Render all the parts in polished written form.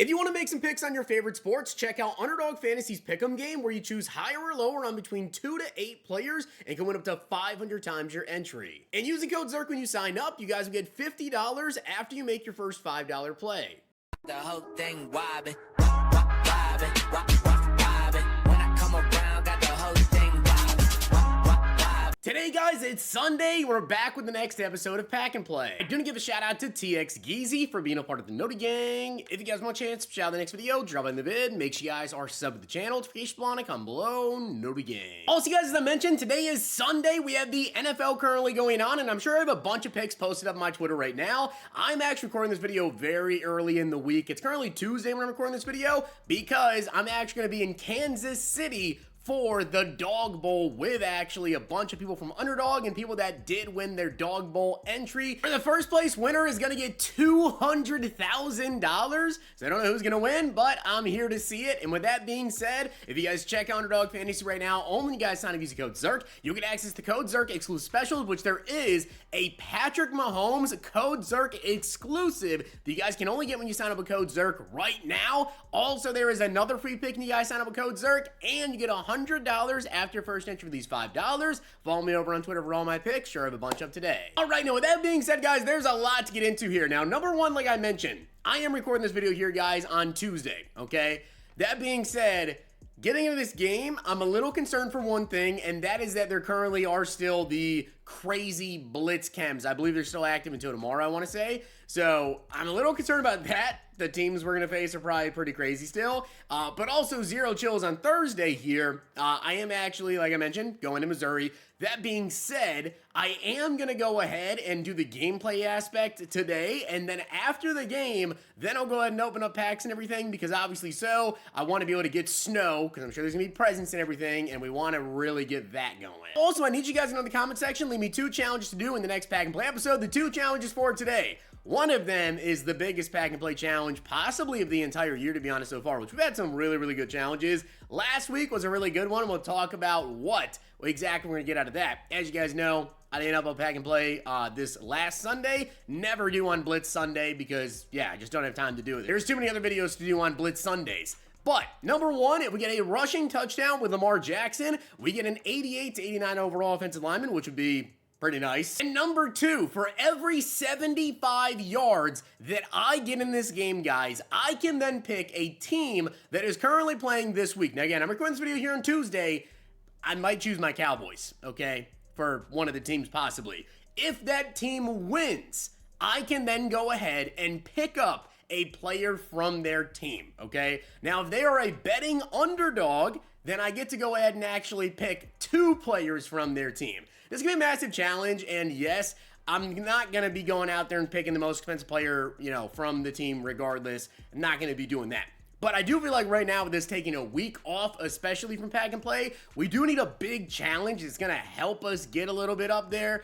If you want to make some picks on your favorite sports, check out Underdog Fantasy's Pick'em game, where you choose higher or lower on between 2 to 8 players and can win up to 500 times your entry. And using code ZIRK when you sign up, you guys will get $50 after you make your first $5 play. The whole thing wobbin', wobbin', wobbin'. When I come around, got the whole thing wobbin'. Today, guys, it's Sunday. We're back with the next episode of Pack and Play. I do want to give a shout out to TX Geezy for being a part of the Noti Gang. If you guys want a chance to shout out the next video, drop in the vid. Make sure you guys are subbed to the channel. Notification bell icon comment below. Noti Gang. Also, guys, as I mentioned, today is Sunday. We have the NFL currently going on, and I'm sure I have a bunch of picks posted up on my Twitter right now. I'm actually recording this video very early in the week. It's currently Tuesday when I'm recording this video because I'm actually going to be in Kansas City for the Dog Bowl with actually a bunch of people from Underdog and people that did win their Dog Bowl entry. For the first place winner is going to get $200,000. So I don't know who's going to win, but I'm here to see it. And with that being said, if you guys check out Underdog Fantasy right now, only when you guys sign up using code ZIRK, you get access to code ZIRK exclusive specials, which there is a Patrick Mahomes code ZIRK exclusive that you guys can only get when you sign up with code ZIRK right now. Also, there is another free pick when you guys sign up with code ZIRK, and you get $100 after your first entry for these $5. Follow me over on Twitter for all my picks. Sure, I have a bunch up today. All right, now with that being said, guys, there's a lot to get into here. Now, number one, like I mentioned, I am recording this video here, guys, on Tuesday, okay? That being said, getting into this game, I'm a little concerned for one thing, and that is that there currently are still the crazy blitz chems. I believe they're still active until tomorrow, I want to say. So I'm a little concerned about that. The teams we're going to face are probably pretty crazy still. But also zero chills on Thursday here. I am actually, like I mentioned, going to Missouri. That being said, I am going to go ahead and do the gameplay aspect today. And then after the game, then I'll go ahead and open up packs and everything. Because obviously so, I want to be able to get snow. Because I'm sure there's going to be presents and everything. And we want to really get that going. Also, I need you guys to know in the comment section, leave me 2 challenges to do in the next Pack and Play episode. The 2 challenges for today. One of them is the biggest Pack and Play challenge, possibly of the entire year, to be honest, so far, which we've had some really, really good challenges. Last week was a really good one. We'll talk about what exactly we're going to get out of that. As you guys know, I didn't up on Pack and Play this last Sunday. Never do on Blitz Sunday because, yeah, I just don't have time to do it. There's too many other videos to do on Blitz Sundays. But, number one, if we get a rushing touchdown with Lamar Jackson, we get an 88 to 89 overall offensive lineman, which would be pretty nice. And number 2, for every 75 yards that I get in this game, guys, I can then pick a team that is currently playing this week. Now, again, I'm recording this video here on Tuesday. I might choose my Cowboys, okay, for one of the teams possibly. If that team wins, I can then go ahead and pick up a player from their team, okay? Now, if they are a betting underdog, then I get to go ahead and actually pick 2 players from their team. This is going to be a massive challenge, and yes, I'm not going to be going out there and picking the most expensive player, you know, from the team regardless. I'm not going to be doing that. But I do feel like right now with this taking a week off, especially from Pack and Play, we do need a big challenge. It's going to help us get a little bit up there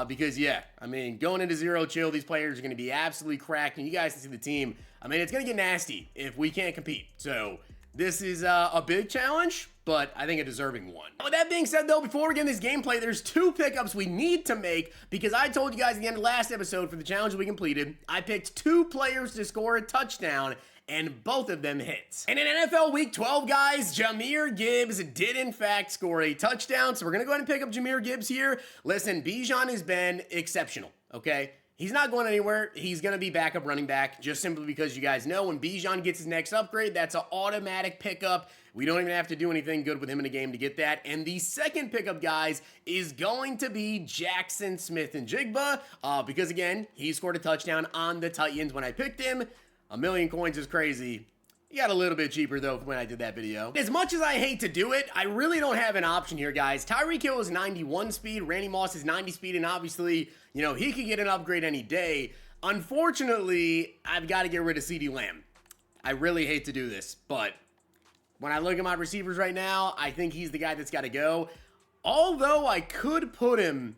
because, yeah, I mean, going into zero chill, these players are going to be absolutely cracked. And you guys can see the team. I mean, it's going to get nasty if we can't compete. So this is a big challenge, but I think a deserving one. With that being said, though, before we get in this gameplay, there's 2 pickups we need to make because I told you guys at the end of last episode for the challenge we completed, I picked 2 players to score a touchdown, and both of them hit. And in NFL Week 12, guys, Jahmyr Gibbs did, in fact, score a touchdown, so we're going to go ahead and pick up Jahmyr Gibbs here. Listen, Bijan has been exceptional, okay? He's not going anywhere. He's going to be backup running back just simply because you guys know when Bijan gets his next upgrade, that's an automatic pickup. We don't even have to do anything good with him in a game to get that. And the second pickup, guys, is going to be Jackson Smith-Njigba because, again, he scored a touchdown on the Titans when I picked him. 1,000,000 coins is crazy. He got a little bit cheaper, though, when I did that video. As much as I hate to do it, I really don't have an option here, guys. Tyreek Hill is 91 speed, Randy Moss is 90 speed, and obviously, you know, he could get an upgrade any day. Unfortunately, I've got to get rid of CeeDee Lamb. I really hate to do this, but when I look at my receivers right now, I think he's the guy that's got to go. Although I could put him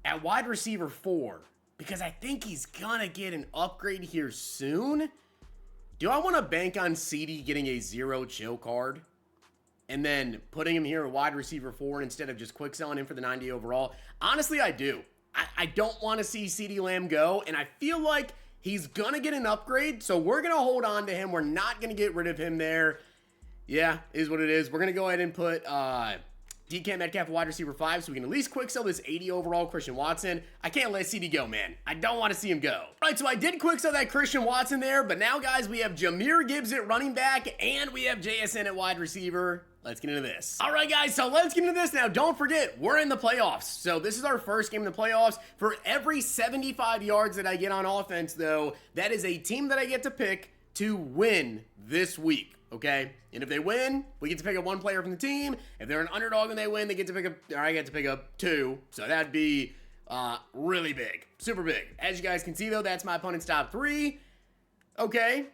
at wide receiver 4 because I think he's going to get an upgrade here soon. Do I want to bank on CD getting a zero chill card and then putting him here at wide receiver 4 instead of just quick selling him for the 90 overall? Honestly, I do. I don't want to see CeeDee Lamb go, and I feel like He's going to get an upgrade, so we're going to hold on to him. We're not going to get rid of him there. Yeah, is what it is. We're going to go ahead and put DK Metcalf wide receiver 5, so we can at least quick sell this 80 overall Christian Watson. I can't let CD go, man. I don't want to see him go. All right, so I did quick sell that Christian Watson there, but now, guys, we have Jahmyr Gibbs at running back, and we have JSN at wide receiver. Let's get into this. All right, guys, so let's get into this now. Don't forget, we're in the playoffs. So this is our first game in the playoffs. For every 75 yards that I get on offense, though, that is a team that I get to pick to win this week, okay? And if they win, we get to pick up one player from the team. If they're an underdog and they win, they get to pick up, or I get to pick up 2. So that'd be really big, super big. As you guys can see, though, that's my opponent's top 3. Okay.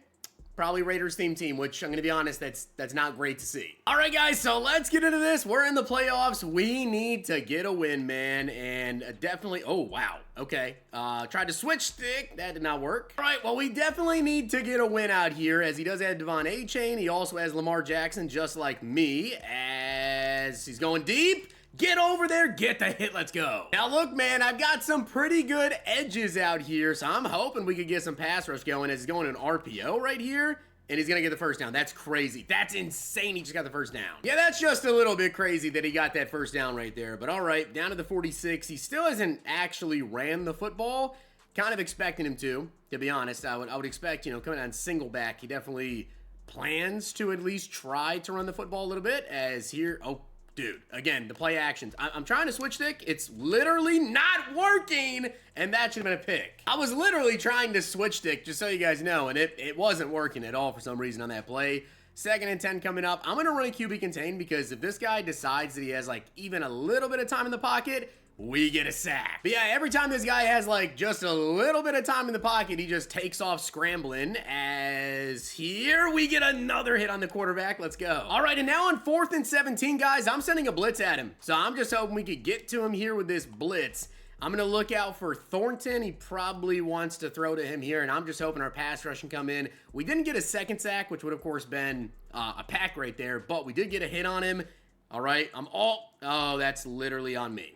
Probably Raiders theme team, which I'm going to be honest, that's not great to see. All right, guys, so let's get into this. We're in the playoffs. We need to get a win, man, and definitely, oh, wow, okay. Tried to switch stick. That did not work. All right, well, we definitely need to get a win out here, as he does have Devon A-Chain. He also has Lamar Jackson, just like me, as he's going deep. Get over there, get the hit, let's go. Now look, man, I've got some pretty good edges out here, so I'm hoping we could get some pass rush going as he's going an RPO right here, and he's gonna get the first down. That's crazy. That's insane, he just got the first down. Yeah, that's just a little bit crazy that he got that first down right there, but all right, down to the 46. He still hasn't actually ran the football. Kind of expecting him to be honest. I would expect, you know, coming on single back, he definitely plans to at least try to run the football a little bit, as here, oh, dude, again, the play actions. I'm trying to switch stick. It's literally not working, and that should have been a pick. I was literally trying to switch stick, just so you guys know, and it wasn't working at all for some reason on that play. 2nd and 10 coming up. I'm going to run a QB contain because if this guy decides that he has, like, even a little bit of time in the pocket, we get a sack. But yeah, every time this guy has like just a little bit of time in the pocket, he just takes off scrambling, as here we get another hit on the quarterback. Let's go. All right, and now on 4th and 17, guys, I'm sending a blitz at him. So I'm just hoping we could get to him here with this blitz. I'm going to look out for Thornton. He probably wants to throw to him here, and I'm just hoping our pass rush can come in. We didn't get a second sack, which would, of course, been a pack right there, but we did get a hit on him. All right, oh, that's literally on me.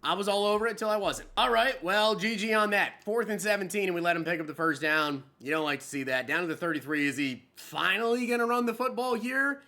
I was all over it till I wasn't. All right, well, GG on that. 4th and 17, and we let him pick up the first down. You don't like to see that. Down to the 33. Is he finally going to run the football here?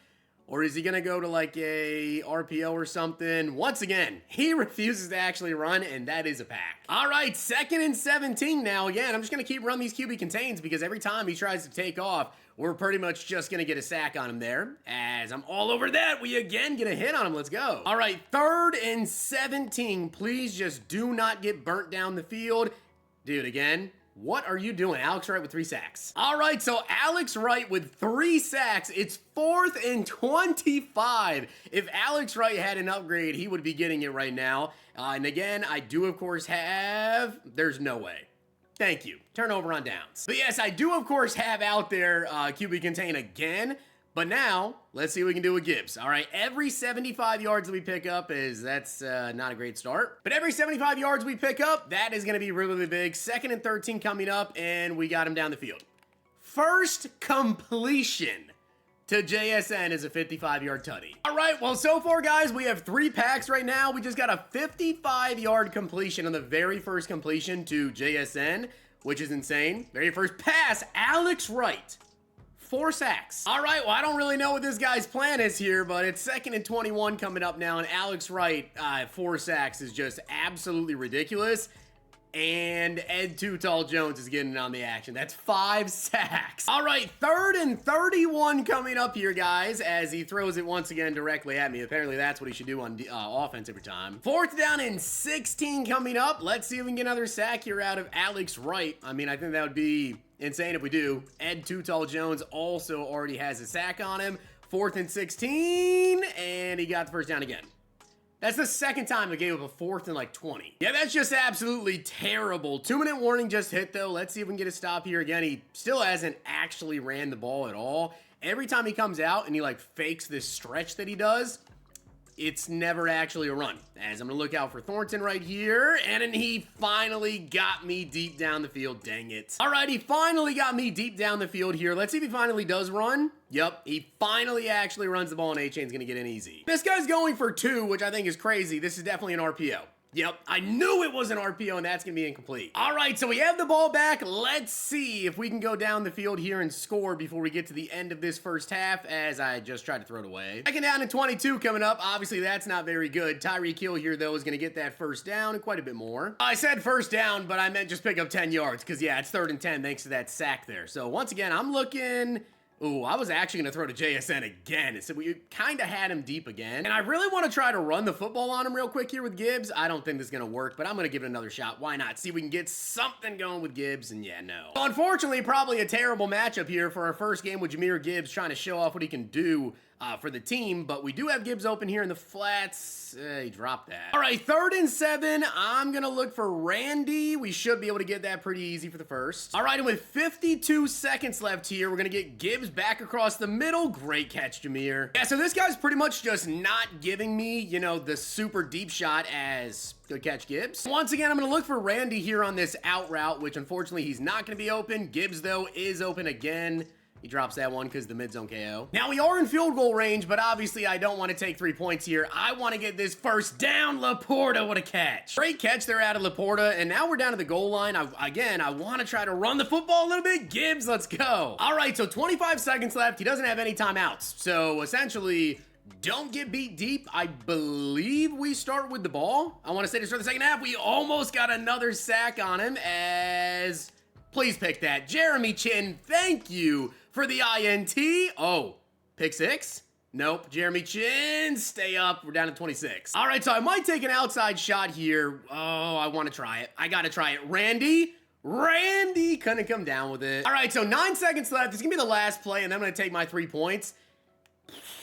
Or is he going to go to like a RPO or something? Once again, he refuses to actually run, and that is a pack. All right, 2nd and 17 now. Again, I'm just going to keep running these QB contains because every time he tries to take off, we're pretty much just going to get a sack on him there. As I'm all over that, we again get a hit on him. Let's go. All right, 3rd and 17. Please just do not get burnt down the field. Dude, again, what are you doing? Alex Wright with 3 sacks. All right, so Alex Wright with 3 sacks. It's 4th and 25. If Alex Wright had an upgrade, he would be getting it right now. And again, I do, of course, have... There's no way. Thank you. Turnover on downs. But yes, I do, of course, have out there QB contain again. But now, let's see what we can do with Gibbs. All right, every 75 yards that we pick up that's not a great start. But every 75 yards we pick up, that is going to be really, really big. 2nd and 13 coming up, and we got him down the field. First completion to JSN is a 55-yard tutty. All right, well, so far, guys, we have 3 packs right now. We just got a 55-yard completion on the very first completion to JSN, which is insane. Very first pass, Alex Wright. 4 sacks. All right, well, I don't really know what this guy's plan is here, but it's 2nd and 21 coming up now, and Alex Wright, 4 sacks is just absolutely ridiculous. And Ed Too Tall Jones is getting on the action. That's 5 sacks. All right, 3rd and 31 coming up here, guys, as he throws it once again directly at me. Apparently, that's what he should do on offense every time. 4th down and 16 coming up. Let's see if we can get another sack here out of Alex Wright. I mean, I think that would be insane if we do. Ed Too Tall Jones also already has a sack on him. 4th and 16, and he got the first down again. That's the 2nd time I gave up a 4th and like 20. Yeah, that's just absolutely terrible. 2-minute warning just hit, though. Let's see if we can get a stop here again. He still hasn't actually ran the ball at all. Every time he comes out and he like fakes this stretch that he does, it's never actually a run. As I'm going to look out for Thornton right here, and then he finally got me deep down the field. Dang it. All right, he finally got me deep down the field here. Let's see if he finally does run. Yep, he finally actually runs the ball, and A-Chain's going to get in easy. This guy's going for 2, which I think is crazy. This is definitely an RPO. Yep, I knew it was an RPO, and that's going to be incomplete. All right, so we have the ball back. Let's see if we can go down the field here and score before we get to the end of this first half, as I just tried to throw it away. Second down and 22 coming up. Obviously, that's not very good. Tyreek Hill here, though, is going to get that first down and quite a bit more. I said first down, but I meant just pick up 10 yards because, yeah, it's 3rd and 10 thanks to that sack there. So, once again, I'm looking... Ooh, I was actually going to throw to JSN again. So we kind of had him deep again. And I really want to try to run the football on him real quick here with Gibbs. I don't think this is going to work, but I'm going to give it another shot. Why not? See if we can get something going with Gibbs. And yeah, no. So unfortunately, probably a terrible matchup here for our first game with Jahmyr Gibbs trying to show off what he can do for the team, but we do have Gibbs open here in the flats. He dropped that. All right, 3rd and 7. I'm gonna look for Randy. We should be able to get that pretty easy for the first. All right, and with 52 seconds left here, we're gonna get Gibbs back across the middle. Great catch, Jahmyr. Yeah, so this guy's pretty much just not giving me, you know, the super deep shot as good catch, Gibbs. Once again, I'm gonna look for Randy here on this out route, which unfortunately he's not gonna be open. Gibbs, though, is open again. He drops that one because the mid-zone KO. Now, we are in field goal range, but obviously I don't want to take 3 points here. I want to get this first down. Laporta, what a catch. Great catch there out of Laporta, and now we're down to the goal line. I want to try to run the football a little bit. Gibbs, let's go. All right, so 25 seconds left. He doesn't have any timeouts. So, essentially... don't get beat deep. I believe we start with the ball. I want to say to start the second half, we almost got another sack on him as... please pick that. Jeremy Chin, thank you for the INT. Oh, pick 6? Nope. Jeremy Chin, stay up. We're down to 26. All right, so I might take an outside shot here. Oh, I want to try it. I got to try it. Randy couldn't come down with it. All right, so 9 seconds left. This is going to be the last play, and then I'm going to take my 3 points.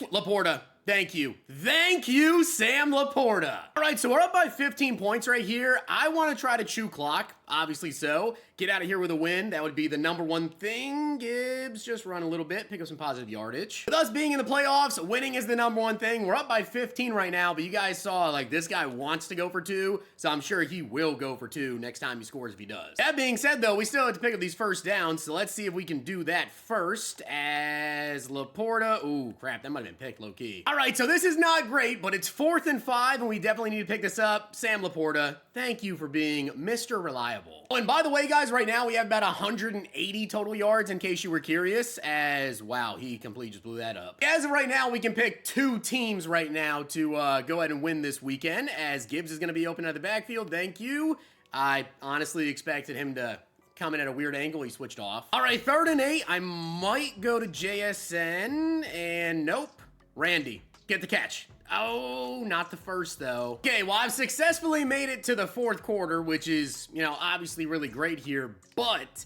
Laporta. Thank you. Thank you, Sam Laporta. All right, so we're up by 15 points right here. I want to try to chew clock, obviously so. Get out of here with a win. That would be the #1 thing. Gibbs, just run a little bit, pick up some positive yardage. With us being in the playoffs, winning is the #1 thing. We're up by 15 right now, but you guys saw, like, this guy wants to go for 2, so I'm sure he will go for 2 next time he scores if he does. That being said, though, we still have to pick up these first downs, so let's see if we can do that first as Laporta. Ooh, crap, that might have been picked low-key. All right, so this is not great, but it's 4th and 5, and we definitely need to pick this up. Sam Laporta, thank you for being Mr. Reliable. Oh, and by the way, guys, right now we have about 180 total yards, in case you were curious, as, wow, he completely just blew that up. As of right now, we can pick 2 teams right now to go ahead and win this weekend, as Gibbs is going to be open at the backfield. Thank you. I honestly expected him to come in at a weird angle. He switched off. All right, 3rd and 8. I might go to JSN, and nope. Randy, get the catch. Oh, not the first, though. Okay, well, I've successfully made it to the 4th quarter, which is, you know, obviously really great here, but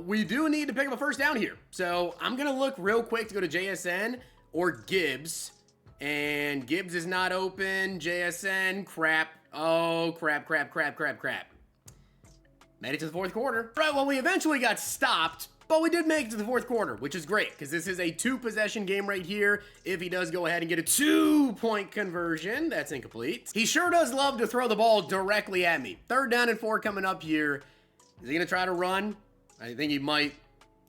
we do need to pick up a first down here. So I'm going to look real quick to go to JSN or Gibbs, and Gibbs is not open. JSN, crap. Oh, crap. Made it to the 4th quarter. Right, well, we eventually got stopped, but we did make it to the 4th quarter, which is great, because this is a 2-possession game right here. If he does go ahead and get a 2-point conversion, that's incomplete. He sure does love to throw the ball directly at me. 3rd down and 4 coming up here. Is he going to try to run? I think he might.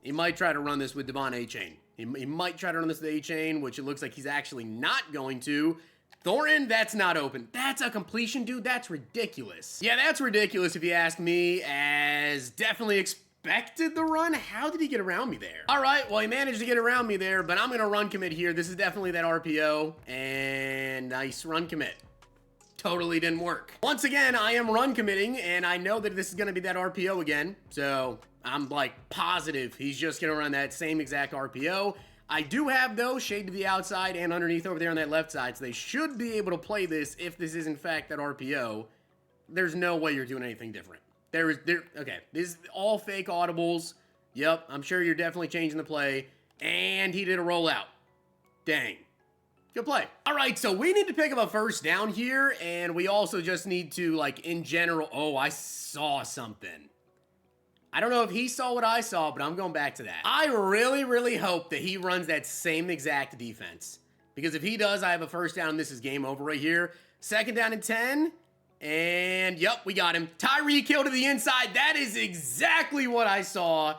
He might try to run this with Devon A-Chain. He might try to run this with A-Chain, which it looks like he's actually not going to. Thornton, that's not open. That's a completion, dude. That's ridiculous. Yeah, that's ridiculous if you ask me, as definitely expected the run. How did he get around me there? All right, well, he managed to get around me there, but I'm going to run commit here. This is definitely that RPO, and nice run commit. Totally didn't work. Once again, I am run committing, and I know that this is going to be that RPO again, so I'm, like, positive he's just going to run that same exact RPO. I do have, though, shade to the outside and underneath over there on that left side, so they should be able to play this if this is, in fact, that RPO. There's no way you're doing anything different. Okay, this is all fake audibles. Yep, I'm sure you're definitely changing the play. And he did a rollout. Dang. Good play. All right, so we need to pick up a first down here, and we also just need to, like, in general... Oh, I saw something. I don't know if he saw what I saw, but I'm going back to that. I really, really hope that he runs that same exact defense. Because if he does, I have a first down, and this is game over right here. 2nd down and 10... and, yep, we got him. Tyreek Hill to the inside. That is exactly what I saw.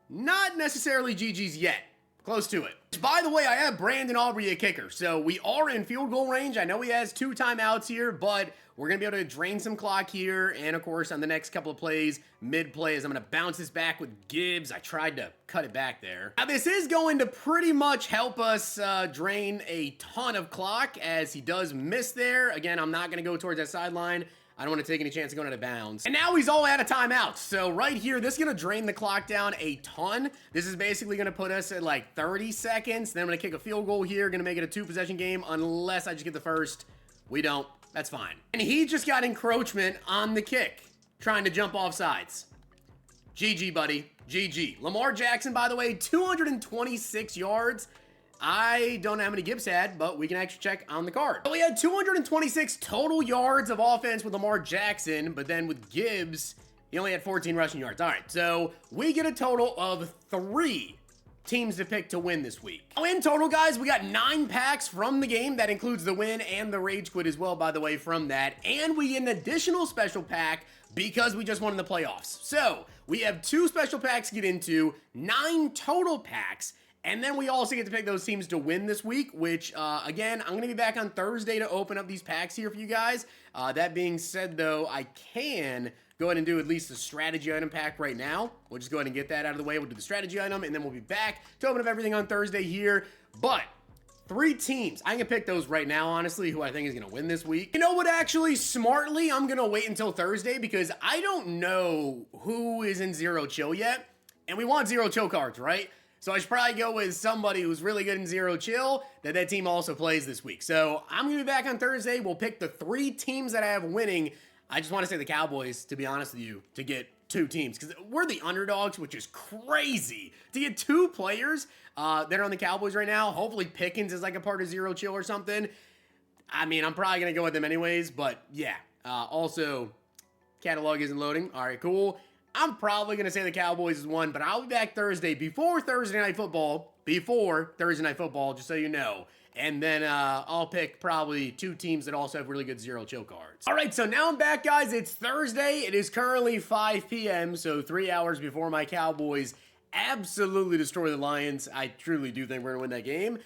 Not necessarily GG's yet. Close to it. By the way, I have Brandon Aubrey at kicker, so we are in field goal range. I know he has 2 timeouts here, but we're going to be able to drain some clock here, and of course, on the next couple of plays, mid-plays, I'm going to bounce this back with Gibbs. I tried to cut it back there. Now, this is going to pretty much help us drain a ton of clock, as he does miss there. Again, I'm not going to go towards that sideline. I don't want to take any chance of going out of bounds. And now he's all out of timeouts. So right here, this is going to drain the clock down a ton. This is basically going to put us at like 30 seconds. Then I'm going to kick a field goal here. Going to make it a 2-possession game unless I just get the first. We don't. That's fine. And he just got encroachment on the kick, trying to jump off sides. GG, buddy. GG. Lamar Jackson, by the way, 226 yards. I don't know how many Gibbs had, but we can actually check on the card. So we had 226 total yards of offense with Lamar Jackson, but then with Gibbs, he only had 14 rushing yards. All right, so we get a total of 3 teams to pick to win this week. Oh, in total, guys, we got 9 packs from the game. That includes the win and the rage quit as well, by the way, from that. And we get an additional special pack because we just won in the playoffs. So we have 2 special packs to get into, 9 total packs. And then we also get to pick those teams to win this week, which, again, I'm going to be back on Thursday to open up these packs here for you guys. That being said, though, I can go ahead and do at least the strategy item pack right now. We'll just go ahead and get that out of the way. We'll do the strategy item, and then we'll be back to open up everything on Thursday here. But 3 teams, I can pick those right now, honestly, who I think is going to win this week. You know what, actually, smartly, I'm going to wait until Thursday because I don't know who is in Zero Chill yet. And we want Zero Chill cards, right? So I should probably go with somebody who's really good in Zero Chill that team also plays this week. So I'm going to be back on Thursday. We'll pick the 3 teams that I have winning. I just want to say the Cowboys, to be honest with you, to get 2 teams. Because we're the underdogs, which is crazy. To get 2 players that are on the Cowboys right now. Hopefully Pickens is like a part of Zero Chill or something. I mean, I'm probably going to go with them anyways. But yeah, also catalog isn't loading. All right, cool. I'm probably going to say the Cowboys is 1, but I'll be back Thursday before Thursday Night Football, just so you know. And then I'll pick probably 2 teams that also have really good Zero Chill cards. All right, so now I'm back, guys. It's Thursday. It is currently 5 p.m., so 3 hours before my Cowboys absolutely destroy the Lions. I truly do think we're going to win that game.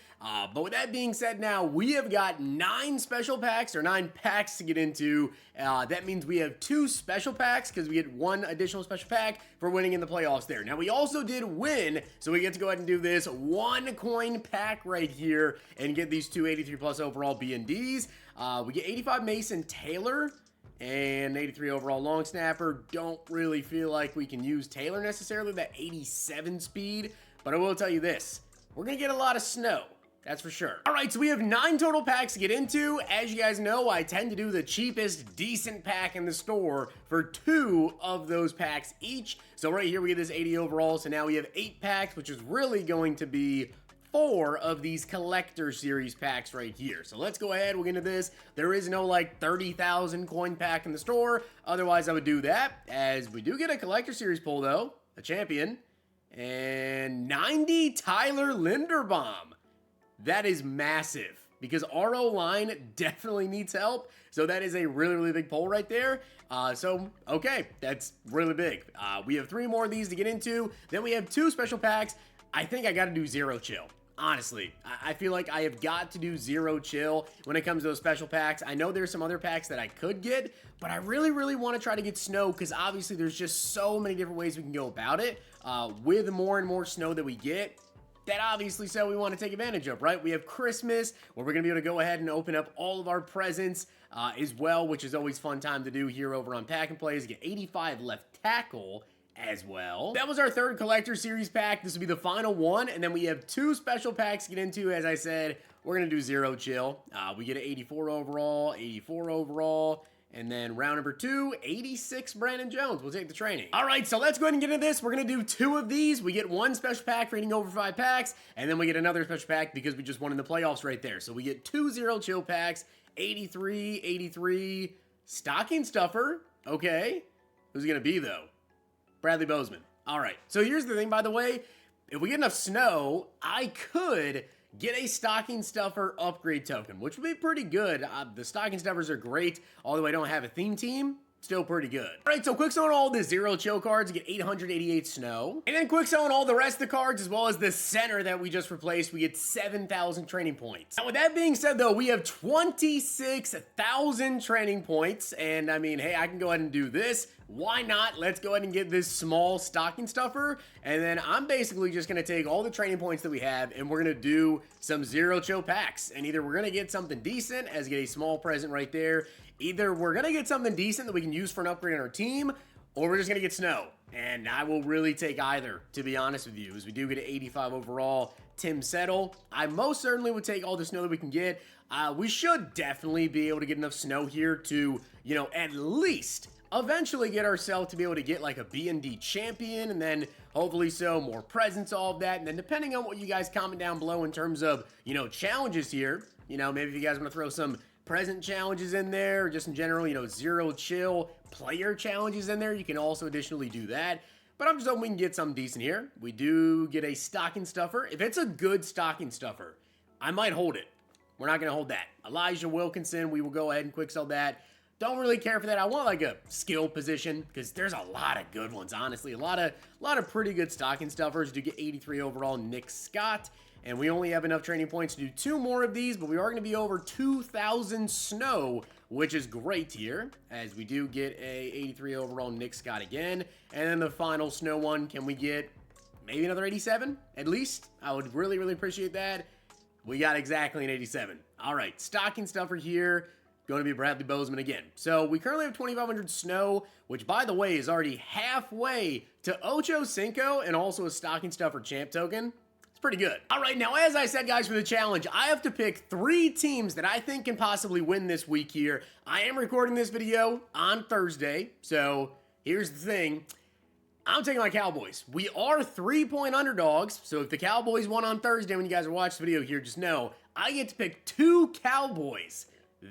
But with that being said, now we have got 9 special packs or 9 packs to get into. That means we have 2 special packs because we get 1 additional special pack for winning in the playoffs there. Now we also did win, so we get to go ahead and do this 1 coin pack right here and get these 2 83 plus overall B&Ds. We get 85 Mason Taylor and 83 overall long snapper. Don't really feel like we can use Taylor necessarily, that 87 speed, but I will tell you this, we're gonna get a lot of snow. That's for sure. All right, so we have 9 total packs to get into. As you guys know, I tend to do the cheapest decent pack in the store for 2 of those packs each. So right here we get this 80 overall. So now we have 8 packs, which is really going to be 4 of these collector series packs right here. So let's go ahead, we'll get into this. There is no like 30,000 coin pack in the store. Otherwise I would do that, as we do get a collector series pull though, a champion, and 90 Tyler Linderbaum. That is massive because our O-line definitely needs help. So that is a really, really big pull right there. Okay, that's really big. We have 3 more of these to get into. Then we have 2 special packs. I think I got to do Zero Chill. Honestly, I feel like I have got to do Zero Chill when it comes to those special packs. I know there's some other packs that I could get, but I really, really want to try to get snow because obviously there's just so many different ways we can go about it. With more and more snow that we get, that obviously so we want to take advantage of, right? We have Christmas, where we're going to be able to go ahead and open up all of our presents as well, which is always fun time to do here over on Pack and Plays. Get 85 left tackle as well. That was our 3rd collector series pack. This will be the final one, and then we have 2 special packs to get into. As I said, we're going to do Zero Chill. We get an 84 overall, and then round number 2, 86 Brandon Jones. We'll take the training. All right, so let's go ahead and get into this. We're going to do 2 of these. We get 1 special pack for hitting over 5 packs, and then we get another special pack because we just won in the playoffs right there. So we get 2 Zero Chill packs, 83, stocking stuffer. Okay. Who's it going to be, though? Bradley Bozeman. All right. So here's the thing, by the way. If we get enough snow, I could get a stocking stuffer upgrade token, which would be pretty good. The stocking stuffers are great, although I don't have a theme team. still pretty good. All right, so quick selling all the zero chill cards to get 888 snow. And then quick selling all the rest of the cards as well as the center that we just replaced, we get 7,000 training points. Now with that being said though, we have 26,000 training points. And I mean, hey, I can go ahead and do this. Why not? Let's go ahead and get this small stocking stuffer. And then I'm basically just going to take all the training points that we have and we're going to do some zero chill packs. And either we're going to get something decent as get a small present right there. Either we're going to get something decent that we can use for an upgrade on our team, or we're just going to get snow. And I will really take either, to be honest with you, as we do get an 85 overall Tim Settle. I most certainly would take all the snow that we can get. We should definitely be able to get enough snow here to, you know, at least eventually get ourselves to be able to get like a B&D champion, and then hopefully so more presents, all of that. And then depending on what you guys comment down below in terms of, you know, challenges here, you know, maybe if you guys want to throw some present challenges in there, or just in general, you know, zero chill player challenges in there, you can also additionally do that. But I'm just hoping we can get something decent here. We do get a stocking stuffer. If it's a good stocking stuffer, I might hold it. We're not going to hold that. Elijah Wilkinson, we will go ahead and quick sell that. Don't really care for that. I want like a skill position because there's a lot of good ones, honestly. A lot of pretty good stocking stuffers. Do get 83 overall Nick Scott. And we only have enough training points to do 2 more of these, but we are going to be over 2,000 snow, which is great here, as we do get a 83 overall Nick Scott again. And then the final snow one, can we get maybe another 87 at least? I would really, really appreciate that. We got exactly an 87. All right, stocking stuffer here. Going to be Bradley Bozeman again. So we currently have 2,500 snow, which by the way is already halfway to Ocho Cinco and also a stocking stuffer champ token. It's pretty good. All right, now as I said, guys, for the challenge, I have to pick 3 teams that I think can possibly win this week here. I am recording this video on Thursday, so here's the thing. I'm taking my Cowboys. We are 3-point underdogs, so if the Cowboys won on Thursday when you guys are watching the video here, just know I get to pick 2 Cowboys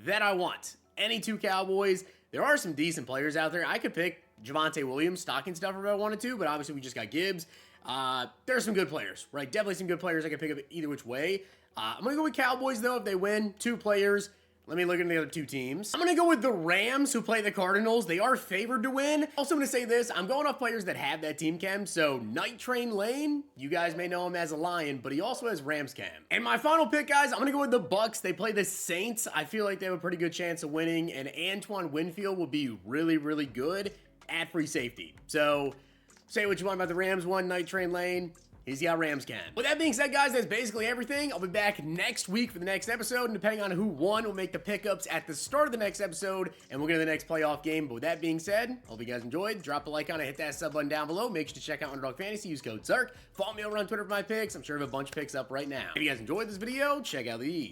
that I want. Any 2 Cowboys. There are some decent players out there. I could pick Javonte Williams, stocking stuffer if I wanted to, but obviously we just got Gibbs. There's some good players, right? Definitely some good players I can pick up either which way. I'm going to go with Cowboys, though, if they win. 2 players. Let me look at the other 2 teams. I'm going to go with the Rams, who play the Cardinals. They are favored to win. Also, I'm going to say this. I'm going off players that have that team chem. So, Night Train Lane, you guys may know him as a Lion, but he also has Rams chem. And my final pick, guys, I'm going to go with the Bucks. They play the Saints. I feel like they have a pretty good chance of winning. And Antoine Winfield will be really, really good at free safety. So, say what you want about the Rams one, Night Train Lane. He's got Rams can. With that being said, guys, that's basically everything. I'll be back next week for the next episode, and depending on who won, we'll make the pickups at the start of the next episode, and we'll get to the next playoff game. But with that being said, hope you guys enjoyed. Drop a like on it, hit that sub button down below. Make sure to check out Underdog Fantasy. Use code ZERK. Follow me over on Twitter for my picks. I'm sure I have a bunch of picks up right now. If you guys enjoyed this video, check out these.